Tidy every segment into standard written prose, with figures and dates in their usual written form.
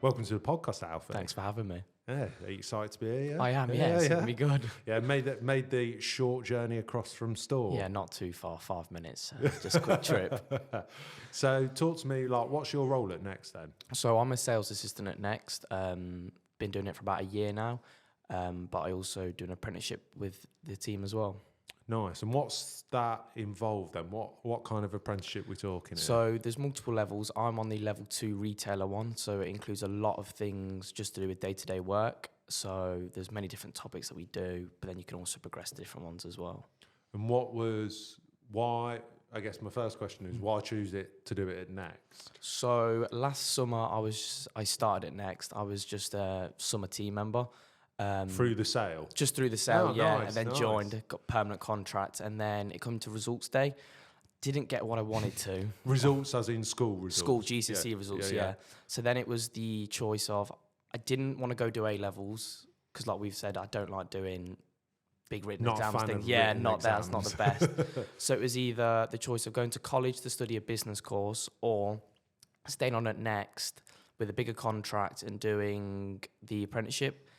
Welcome to the podcast, Alfie. Thanks for having me. Yeah, are you excited to be here? Yeah? I am, yeah. It's going to be good. Yeah, made the short journey across from Store. Yeah, not too far, 5 minutes. Just a quick trip. So talk to me, like, what's your role at Next then? So I'm a sales assistant at Next. Been doing it for about a year now. But I also do an apprenticeship with the team as well. Nice. And what's that involved then? What kind of apprenticeship we're talking here? So there's multiple levels. I'm on the level 2 retailer one. So it includes a lot of things just to do with day-to-day work. So there's many different topics that we do, but then you can also progress to different ones as well. And why, I guess my first question is, why choose it to do it at Next? So last summer I started at Next. I was just a summer team member. Through the sale? Just through the sale, Oh, yeah. nice, And then joined, got permanent contract. And then it come to results day. Didn't get what I wanted to. Results as in school results? School GCSE results, yeah. So then it was the choice of, I didn't want to go do A-levels, because like we've said, I don't like doing big written exams things. Yeah, that's not the best. So it was either the choice of going to college to study a business course or staying on at Next with a bigger contract and doing the apprenticeship.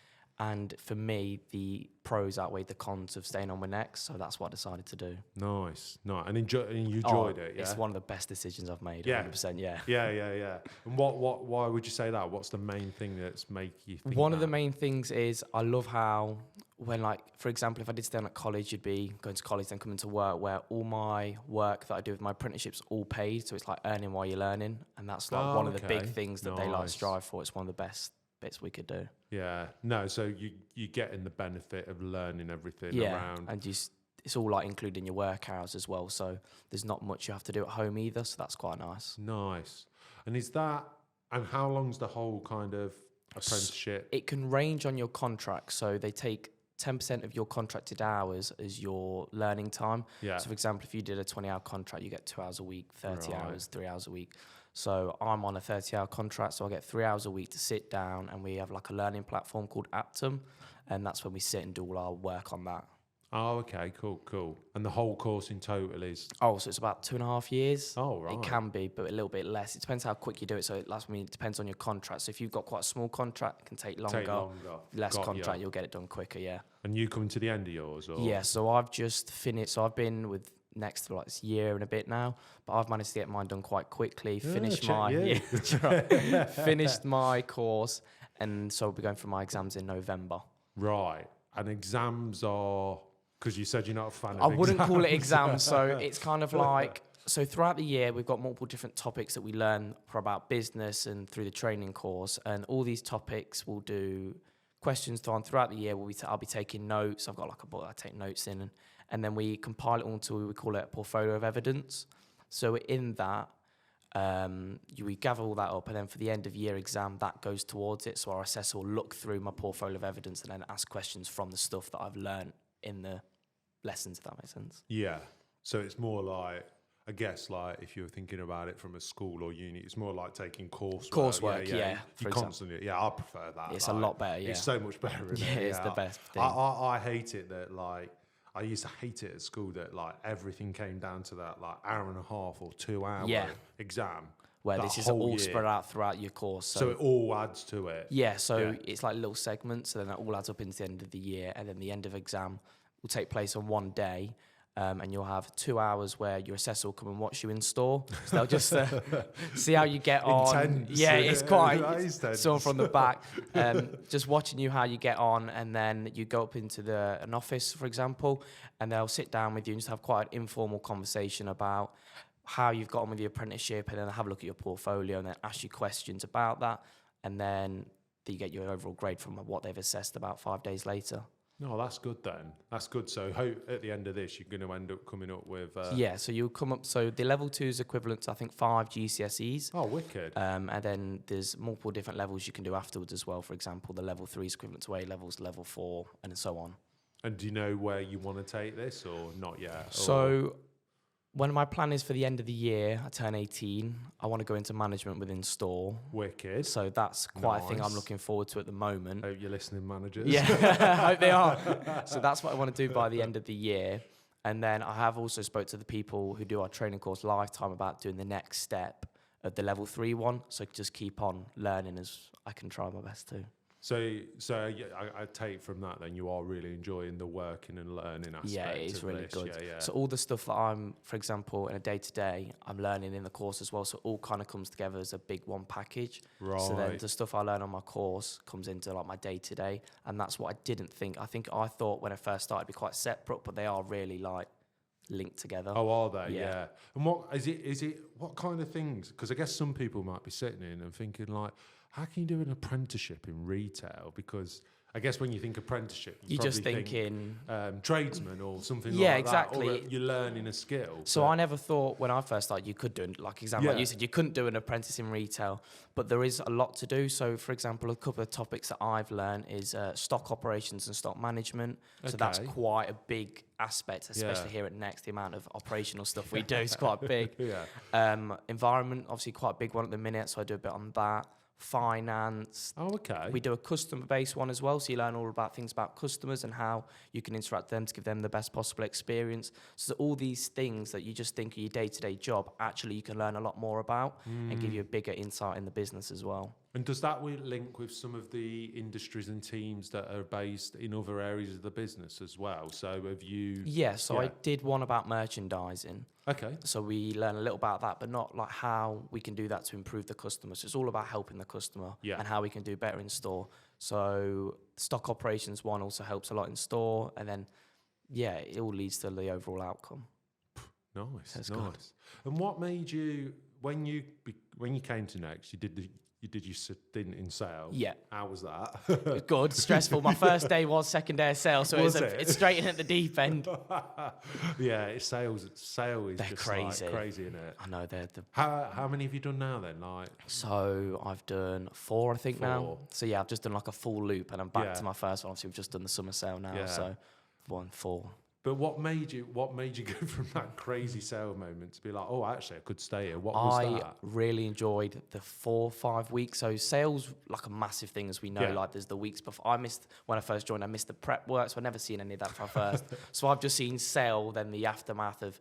And for me, the pros outweighed the cons of staying on with Next, so that's what I decided to do. Nice. And you enjoyed it, yeah? It's one of the best decisions I've made, yeah. 100%, yeah. Yeah. And why would you say that? What's the main thing that's make you think One of the main things is I love how when, like, for example, if I did stay on at college, you'd be going to college, then coming to work, where all my work that I do with my apprenticeship's all paid, so it's like earning while you're learning, and that's like one of the big things that they like strive for. It's one of the best bits we could do. Yeah, no, so you getting the benefit of learning everything around. And it's all like including your work hours as well, so there's not much you have to do at home either, so that's quite nice. Nice. And how long's the whole kind of apprenticeship? It can range on your contract, so they take 10% of your contracted hours as your learning time. Yeah. So for example, if you did a 20-hour contract, you get 2 hours a week, 30 hours, 3 hours a week. So I'm on a 30-hour contract, so I get 3 hours a week to sit down, and we have like a learning platform called Aptum, and that's when we sit and do all our work on that. Oh, okay, cool. And the whole course in total is? Oh, so it's about 2.5 years. Oh, right. It can be, but a little bit less. It depends how quick you do it. So it depends on your contract. So if you've got quite a small contract, it can take longer. Less contract, you'll get it done quicker, yeah. And you coming to the end of yours? Or? Yeah, so I've just finished. So I've been with Next for like this year and a bit now, but I've managed to get mine done quite quickly. Finished my course, and so I'll be going for my exams in November. Right, and exams are, because you said you're not a fan of I wouldn't call it exams, so it's kind of like, so throughout the year we've got multiple different topics that we learn for about business and through the training course, and all these topics we'll do questions throughout the year. I'll be taking notes. I've got like a book I take notes in, and then we compile it onto, we call it a portfolio of evidence. So in that, we gather all that up, and then for the end of year exam, that goes towards it. So our assessor will look through my portfolio of evidence and then ask questions from the stuff that I've learned in the lessons, if that makes sense. Yeah. So it's more like, I guess, like if you're thinking about it from a school or uni, it's more like taking coursework. Yeah. You constantly, I prefer that. It's a lot better, yeah. It's so much better, isn't it? It's the best thing. I hate it that, like, I used to hate it at school that, like, everything came down to that, like, hour and a half or 2 hour exam. Where this is all spread out throughout your course. So it all adds to it. Yeah, so it's like little segments, so then that all adds up into the end of the year, and then the end of exam will take place on one day, and you'll have 2 hours where your assessor will come and watch you in store. So they'll just see how you get on. Intense. Yeah, it's quite intense. Someone from the back, just watching you how you get on, and then you go up into an office, for example, and they'll sit down with you and just have quite an informal conversation about how you've got on with your apprenticeship, and then have a look at your portfolio and then ask you questions about that, and then you get your overall grade from what they've assessed about 5 days later. No, that's good then. That's good. So at the end of this, you're going to end up coming up with... Yeah, so you'll come up... So the level 2 is equivalent to, I think, 5 GCSEs. Oh, wicked. And then there's multiple different levels you can do afterwards as well. For example, the level 3 is equivalent to A levels, level 4, and so on. And do you know where you want to take this, or not yet? So when my plan is for the end of the year, I turn 18, I want to go into management within store. Wicked. So that's quite a thing I'm looking forward to at the moment. Hope you're listening, managers. Yeah, I hope they are. So that's what I want to do by the end of the year. And then I have also spoke to the people who do our training course Lifetime about doing the next step of the level 3 one. So just keep on learning as I can try my best to. So yeah, I take from that then you are really enjoying the working and learning aspect. Yeah, it is of really this. good. Yeah. So all the stuff that I'm, for example, in a day-to-day, I'm learning in the course as well. So all kind of comes together as a big one package. Right. So then the stuff I learn on my course comes into like my day-to-day, and that's what I didn't think. I thought when I first started it'd be quite separate, but they are really like linked together. Oh, are they? Yeah. Yeah. And what is it? Is it what kind of things? Because I guess some people might be sitting in and thinking like, how can you do an apprenticeship in retail? Because I guess when you think apprenticeship, You're just thinking tradesman or something like Yeah, that. exactly. Or that you're learning a skill. So but- I never thought when I first started you could do it, like example, like Yeah. you said, you couldn't do an apprentice in retail, but there is a lot to do. So for example, a couple of topics that I've learned is stock operations and stock management. So that's Okay. quite a big aspect, especially here at Next. The amount of operational stuff we do is quite big. Yeah. Environment, obviously quite a big one at the minute, so I do a bit on that. Finance. Oh, okay. We do a customer-based one as well, so you learn all about things about customers and how you can interact with them to give them the best possible experience. So all these things that you just think are your day-to-day job, actually you can learn a lot more about and give you a bigger insight in the business as well. And does that link with some of the industries and teams that are based in other areas of the business as well? So have you... Yeah, so I did one about merchandising. Okay. So we learn a little about that, but not like how we can do that to improve the customer. So it's all about helping the customer and how we can do better in store. So stock operations one also helps a lot in store, and then it all leads to the overall outcome. Nice, That's nice. good. And what made you when you came to Next? You did your stint in sales. Yeah. How was that? It was good, stressful. My first day was second day of sales, so Was it's straight in at the deep end. Yeah, it's sales. Sale is They're just crazy. like crazy, isn't it? I know they're the. How many have you done now then? Like, So I've done 4, I think now. 4. So yeah, I've just done like a full loop, and I'm back Yeah. to my first one. Obviously, we've just done the summer sale now, Yeah. so 4. but what made you go from that crazy sale moment to be like, oh, actually, I could stay here? What was I that? really enjoyed the 4-5 weeks. So sales like a massive thing, as we know. Yeah. Like there's the weeks before. I missed when I first joined. I missed the prep work, so I've never seen any of that for first. So I've just seen sale, then the aftermath of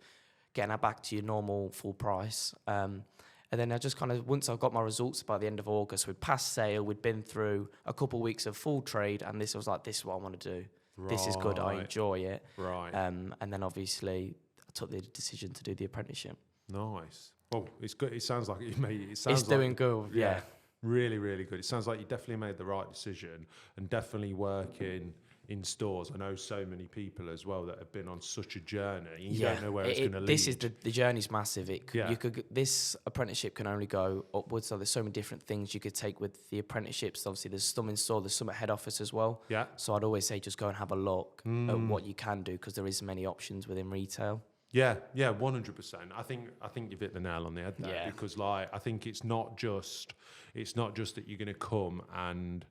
getting her back to your normal full price. And then I just kind of, once I got my results by the end of August, we'd passed sale, we'd been through a couple of weeks of full trade, and this was like, this is what I want to do. This is good. I Right. enjoy it. Right. And then obviously I took the decision to do the apprenticeship. Nice. Well, it's good. It sounds like you made it. It sounds It's doing good. Yeah. Really, really good. It sounds like you definitely made the right decision and definitely working in stores. I know so many people as well that have been on such a journey. You don't know where it's going to lead. This is the journey's massive. Yeah. This apprenticeship can only go upwards. So there's so many different things you could take with the apprenticeships. Obviously, there's some in store, there's some at head office as well. Yeah. So I'd always say just go and have a look at what you can do, because there is many options within retail. Yeah, 100%. I think you've hit the nail on the head there, Yeah. because like I think it's not just that you're going to come and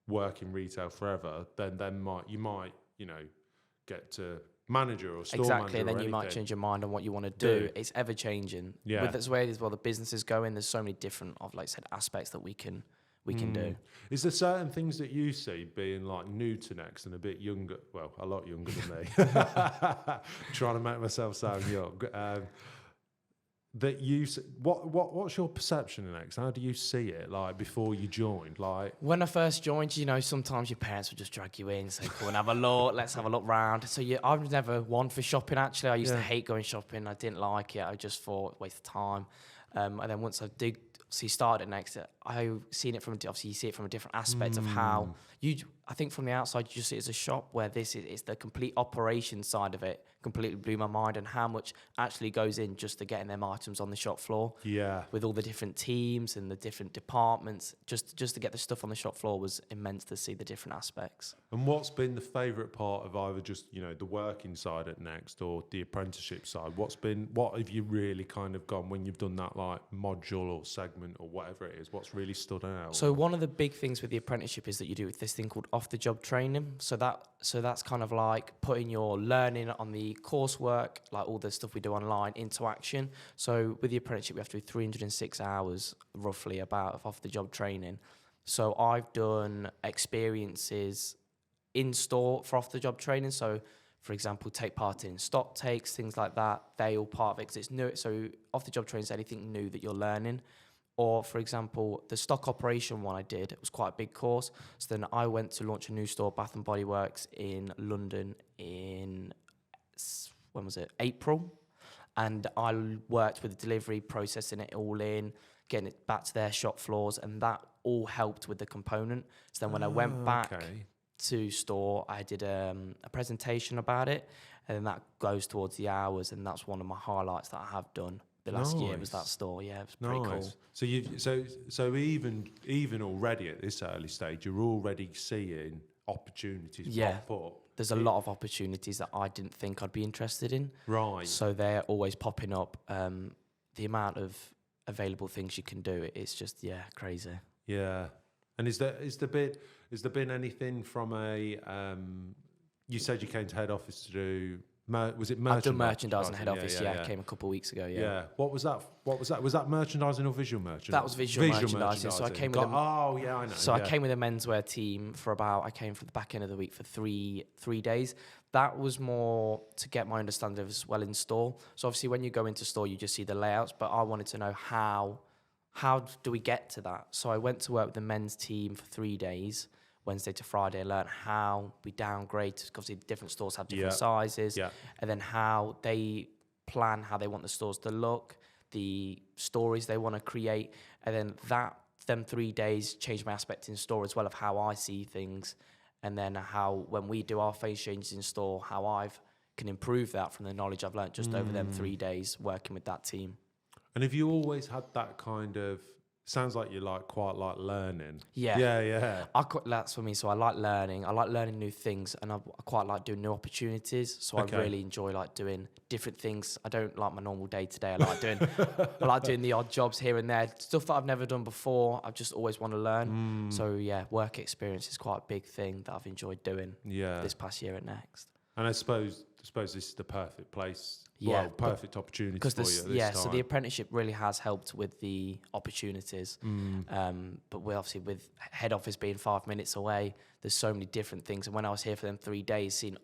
work in retail forever. Then you might get to manager or store manager. Exactly, and then you might change your mind on what you want to do. It's ever changing. Yeah. But that's where as well the business is going. There's so many different like I said aspects that we can do. Is there certain things that you see being like new to Next and a bit younger? Well, a lot younger than me. Trying to make myself sound young. That what's your perception of Next? How do you see it like before you joined? Like When I first joined, sometimes your parents would just drag you in, say, "Come and have a look. Let's have a look round." So I was never one for shopping. Actually, I used to hate going shopping. I didn't like it. I just thought waste of time. And then once I did started at Next, I seen it from obviously you see it from a different aspect of how I think from the outside you just see it as a shop where it's the complete operation side of it completely blew my mind, and how much actually goes in just to getting them items on the shop floor. Yeah. With all the different teams and the different departments, just to get the stuff on the shop floor was immense to see the different aspects. And what's been the favourite part of either just the working side at Next or the apprenticeship side? What have you really kind of gone when you've done that like module or segment or whatever it is? What's really stood out? So one of the big things with the apprenticeship is that you do this thing called off-the-job training. So that's kind of like putting your learning on the coursework, like all the stuff we do online, into action. So with the apprenticeship, we have to do 306 hours roughly of off-the-job training. So I've done experiences in store for off-the-job training. So for example, take part in stock takes, things like that. They all part of it because it's new. So off-the-job training is anything new that you're learning. Or, for example, the stock operation one I did, it was quite a big course. So then I went to launch a new store, Bath and Body Works, in London in, when was it? April. And I worked with the delivery, processing it all in, getting it back to their shop floors, and that all helped with the component. So then when I went back to store, I did a presentation about it, and then that goes towards the hours, and that's one of my highlights that I have done the last year was that store. Yeah, it was pretty cool. So so even already at this early stage, you're already seeing opportunities pop up. There's a lot of opportunities that I didn't think I'd be interested in. Right. So they're always popping up. The amount of available things you can do, it's just crazy. Yeah. And is there been anything from a you said you came to head office to do was it merchandising? I've done merchandising head office. I came a couple of weeks ago. Yeah. What was that? Was that merchandising or visual merchandising? That was visual merchandising. So I came with I know. So I came with a menswear team I came for the back end of the week for three days. That was more to get my understanding of as well in store. So obviously when you go into store, you just see the layouts, but I wanted to know how do we get to that? So I went to work with the men's team for 3 days, Wednesday to Friday, and learn how we downgrade, because obviously different stores have different sizes, and then how they plan how they want the stores to look, the stories they want to create, and then them 3 days changed my aspect in store as well of how I see things, and then how when we do our phase changes in store, how I can improve that from the knowledge I've learned just over them 3 days working with that team. And have you always had that kind of? Sounds like you quite like learning. Yeah. That's for me. So I like learning. I like learning new things, and I quite like doing new opportunities. So I really enjoy doing different things. I don't like my normal day to day. I like doing the odd jobs here and there, stuff that I've never done before. I just always want to learn. So work experience is quite a big thing that I've enjoyed doing. This past year at Next. And I suppose this is the perfect place. Perfect opportunity for you at this time. So the apprenticeship really has helped with the opportunities. But obviously with head office being 5 minutes away, there's so many different things. And when I was here for them 3 days, seeing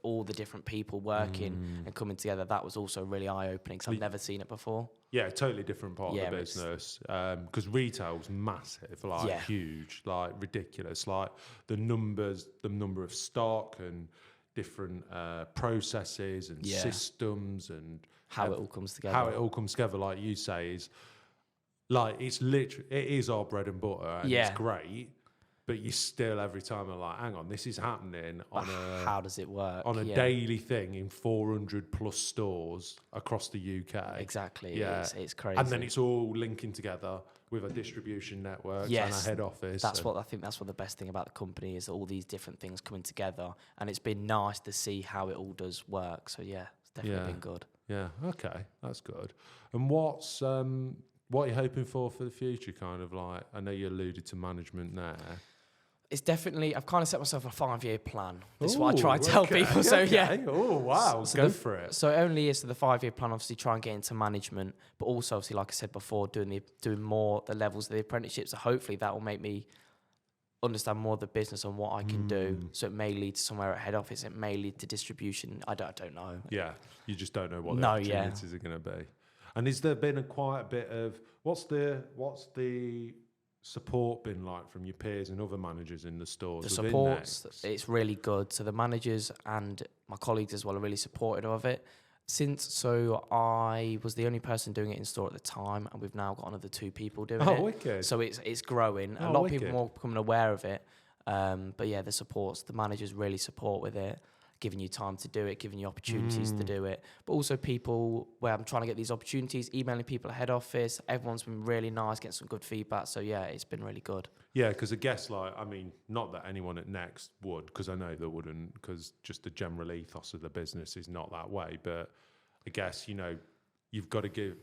all the different people working and coming together, that was also really eye-opening because I've never seen it before. Yeah, totally different part of the business. Because retail's massive, huge, ridiculous. The number of stock and different processes and systems and how it all comes together. How it all comes together, like you say, is it's literally it is our bread and butter, and it's great. But you still every time are like, hang on, this is happening on how does it work on a daily thing in 400 plus stores across the UK? Exactly. Yeah, it's crazy. And then it's all linking together with a distribution network and a head office. I think that's what the best thing about the company is, all these different things coming together, and it's been nice to see how it all does work. So it's definitely been good. Yeah, okay, that's good. And what are you hoping for the future? Kind of I know you alluded to management there. It's definitely, I've kind of set myself a 5-year plan. This is what I try to tell people. So Oh, wow. Go for it. So it only is the 5-year plan, obviously try and get into management, but also obviously, like I said before, doing more the levels of the apprenticeships. So hopefully that will make me understand more of the business and what I can do. So it may lead to somewhere at head office. It may lead to distribution. I don't know. Yeah. You just don't know what the opportunities are going to be. And has there been quite a bit of, what's the support been like from your peers and other managers in the stores? The support, it's really good. So the managers and my colleagues as well are really supportive of it. So I was the only person doing it in store at the time, and we've now got another 2 people doing it. Wicked. So it's growing. A lot of people are more becoming aware of it. But the managers really support with it, giving you time to do it, giving you opportunities to do it. But also people where I'm trying to get these opportunities, emailing people at head office. Everyone's been really nice, getting some good feedback. So it's been really good. Yeah, because I guess not that anyone at Next would, because I know they wouldn't, because just the general ethos of the business is not that way. But I guess, you've got to give,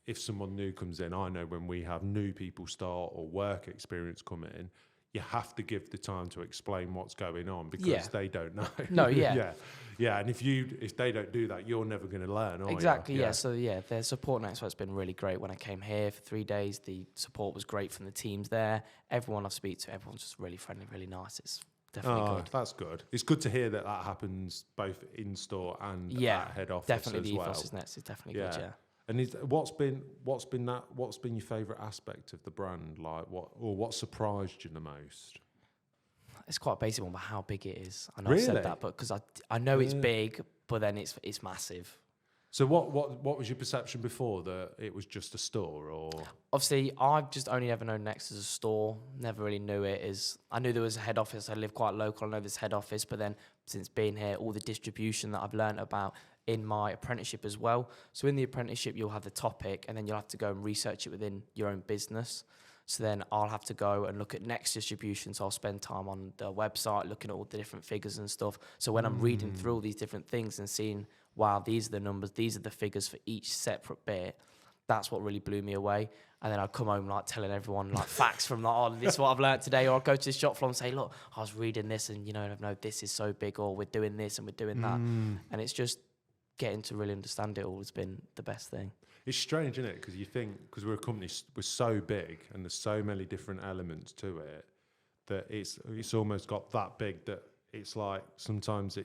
if someone new comes in, I know when we have new people start or work experience come in, you have to give the time to explain what's going on because they don't know. No, And if they don't do that, you're never going to learn, are you? Exactly, yeah. So, their support network's been really great. When I came here for 3 days, the support was great from the teams there. Everyone I've speak to, everyone's just really friendly, really nice. It's definitely good. That's good. It's good to hear that happens both in store and at head office definitely as the well. ethos is definitely good, yeah. And what's been your favourite aspect of the brand? Like what surprised you the most? It's quite a basic one, but how big it is. I know I Really? said that, but because I know it's big, but then it's massive. So what was your perception before, that it was just a store, or? Obviously, I've just only ever known Next as a store. Never really knew it as. I knew there was a head office. I live quite local. I know this head office, but then since being here, all the distribution that I've learned about in my apprenticeship as well. So in the apprenticeship, you'll have the topic, and then you'll have to go and research it within your own business. So then I'll have to go and look at Next distribution. So I'll spend time on the website looking at all the different figures and stuff. So when I'm reading through all these different things and seeing, wow, these are the numbers, these are the figures for each separate bit, that's what really blew me away. And then I'd come home like telling everyone like facts from like, oh, this is what I've learned today. Or I'd go to the shop floor and say, look, I was reading this and, you know, no, this is so big, or we're doing this and we're doing that. And it's just getting to really understand it all has been the best thing. It's strange, isn't it? Because you think, because we're a company, we're so big and there's so many different elements to it, that it's almost got that big that it's like sometimes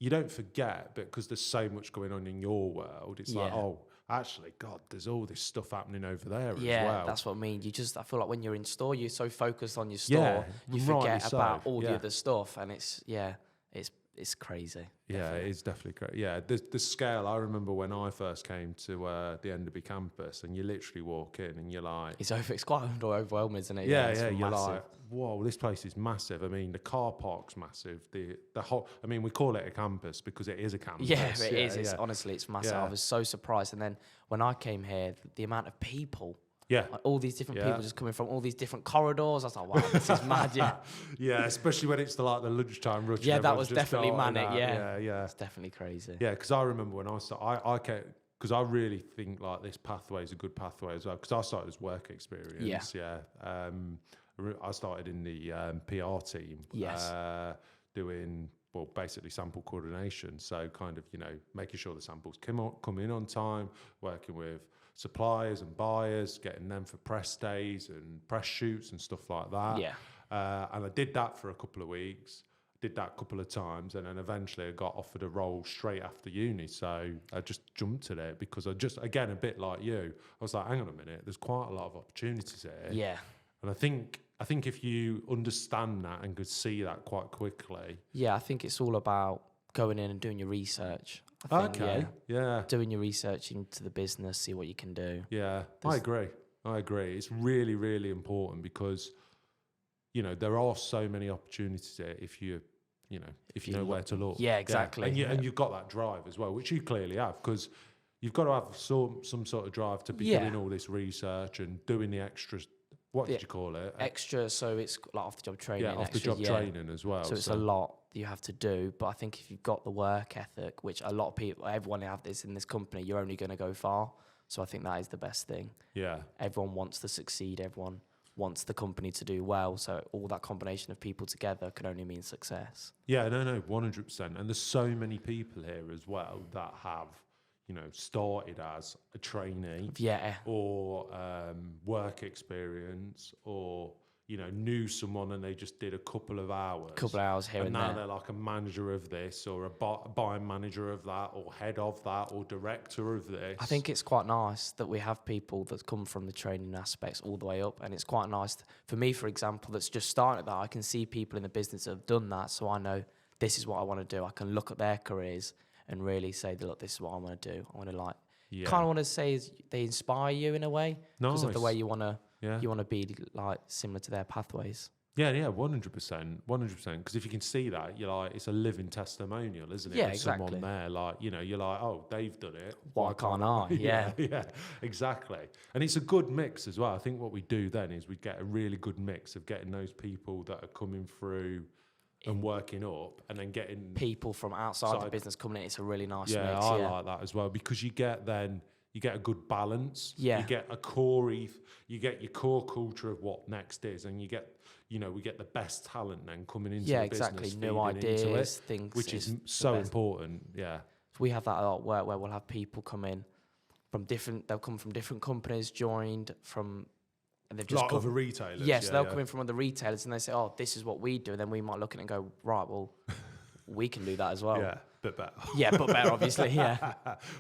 you don't forget, but because there's so much going on in your world, it's like, oh, actually, God, there's all this stuff happening over there as well. Yeah, that's what I mean. I feel like when you're in store, you're so focused on your store, you forget about all the other stuff, and it's crazy. Yeah, definitely. it is definitely great. Yeah, the scale, I remember when I first came to the Enderby campus, and you literally walk in and you're like... It's quite overwhelming, isn't it? Yeah, it's you're massive. like, whoa, this place is massive. I mean, the car park's massive. The whole... I mean, we call it a campus because it is a campus. Yeah, it is. Honestly, it's massive. Yeah. I was so surprised. And then when I came here, the amount of people... Yeah. Like all these different people just coming from all these different corridors. I was like, wow, this is mad, yeah. Yeah, especially when it's the lunchtime rush. Yeah, that was definitely manic, yeah. Yeah. It's definitely crazy. Yeah, because I remember when I started, I came, because I really think like this pathway is a good pathway as well, because I started as work experience. Yeah. I started in the PR team. Yes. Doing, well, basically sample coordination. So kind of, making sure the samples come in on time, working with suppliers and buyers, getting them for press days and press shoots and stuff like that. Yeah. And I did that for a couple of weeks, did that a couple of times, and then eventually I got offered a role straight after uni. So I just jumped at it because I just, again, a bit like you, I was like, hang on a minute, there's quite a lot of opportunities here. Yeah. And I think if you understand that and could see that quite quickly. Yeah, I think it's all about going in and doing your research. I think, Okay. Yeah. Doing your research into the business, see what you can do. Yeah. I agree. It's really, really important because, there are so many opportunities there if you know where to look. Yeah, exactly. Yeah. And you've got that drive as well, which you clearly have, because you've got to have some sort of drive to be doing all this research and doing the extras. What did you call it? Extra, so it's like off-the-job training. Yeah, off-the-job training as well. So it's a lot that you have to do. But I think if you've got the work ethic, which a lot of people, everyone have this in this company, you're only going to go far. So I think that is the best thing. Yeah. Everyone wants to succeed. Everyone wants the company to do well. So all that combination of people together can only mean success. Yeah, no, 100%. And there's so many people here as well that have, started as a trainee, or work experience, or knew someone and they just did a couple of hours here and now there. They're like a manager of this, or a buying manager of that, or head of that, or director of this. I think it's quite nice that we have people that come from the training aspects all the way up, and it's quite nice for me, for example, that's just starting at that. I can see people in the business that have done that, so I know this is what I want to do. I can look at their careers and really say, look, this is what I want to do. I want to kind of want to say is they inspire you in a way because of the way you want to be like similar to their pathways. Yeah, 100%. Because if you can see that, you're like, it's a living testimonial, isn't it? Yeah, Of exactly. Someone there, you're like, oh, they've done it. Why can't I? Yeah. Yeah, exactly. And it's a good mix as well. I think what we do then is we get a really good mix of getting those people that are coming through and working up, and then getting people from outside the business coming in. It's a really nice mix. I like that as well, because you get a good balance. Yeah. You get you get your core culture of what Next is, and you get we get the best talent then coming into the business, new ideas, things, which is so important. Yeah. So we have that a lot where we'll have people come in from they'll come from different companies, joined from. And they've just like other retailers. Yes, they'll come in from other retailers and they say, oh, this is what we do. And then we might look at it and go, right, well, we can do that as well. Yeah, bit better. Yeah, but better, obviously. Yeah.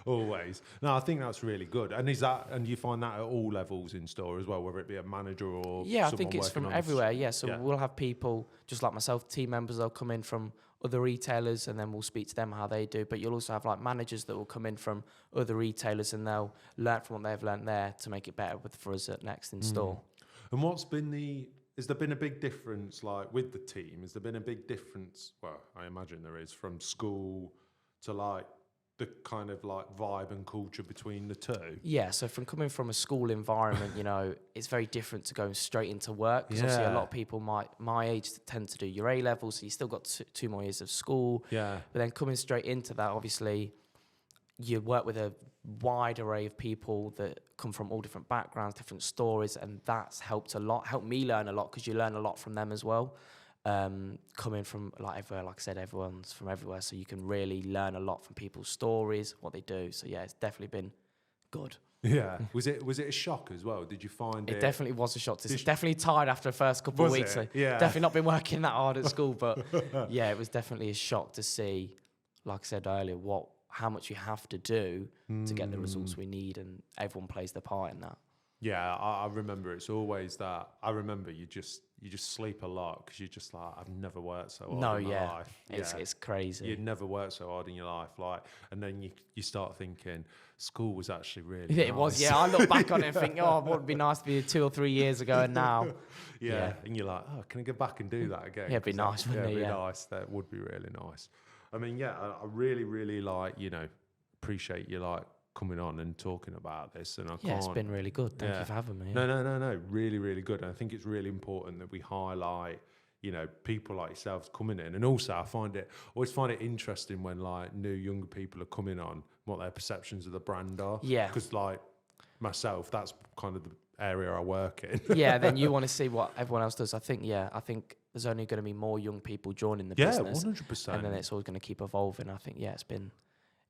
Always. No, I think that's really good. And you find that at all levels in store as well, whether it be a manager or I think it's from everywhere. Yeah, so Yeah. we'll have people just like myself, team members. They'll come in from other retailers, and then we'll speak to them how they do. But you'll also have like managers that will come in from other retailers, and they'll learn from what they've learned there to make it better for us at next in store. And has there been a big difference, like with the team? Has there been a big difference? Well, I imagine there is, from school to like the kind of like vibe and culture between the two. Yeah, so from coming from a school environment, it's very different to going straight into work. Because obviously a lot of people my age tend to do your A levels, so you still got 2 more years of school. Yeah. But then coming straight into that, obviously, you work with a wide array of people that come from all different backgrounds, different stories, and that's helped me learn a lot, because you learn a lot from them as well. Coming from like everywhere, like I said, everyone's from everywhere, so you can really learn a lot from people's stories, what they do. So yeah, it's definitely been good. Yeah. Was it a shock as well? Did you find It definitely was a shock. It's definitely tired after the first couple of weeks. So Yeah. definitely not been working that hard at school, but yeah, it was definitely a shock to see, like I said earlier, how much you have to do to get the results we need, and everyone plays their part in that. Yeah, I remember it's always that. I remember you just sleep a lot, because you're just like, I've never worked so hard in my life. It's crazy. You'd never worked so hard in your life, and then you start thinking school was actually really nice. It was, yeah. I look back on it and think, it would be nice to be 2 or 3 years ago, and now. Yeah, and you're like, oh, can I go back and do that again? Yeah, it'd be nice, wouldn't it? It'd be nice. That would be really nice. I mean, yeah, I really, really appreciate you coming on and talking about this. And it's been really good. Thank you for having me. No, really, really good. And I think it's really important that we highlight, people like yourselves coming in. And also, I always find it interesting when new younger people are coming on, what their perceptions of the brand are. Yeah. Because myself, that's kind of the area I work in. Yeah, then you want to see what everyone else does. I think there's only going to be more young people joining the business. Yeah, 100%. And then it's always going to keep evolving. I think,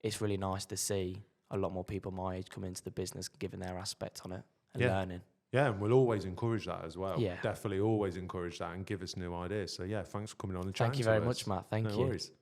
it's really nice to see a lot more people my age come into the business, giving their aspect on it and learning. Yeah, and we'll always encourage that as well. Yeah. Definitely always encourage that and give us new ideas. So yeah, thanks for coming on and chatting Thank you very much, Matt. Thank you. No worries.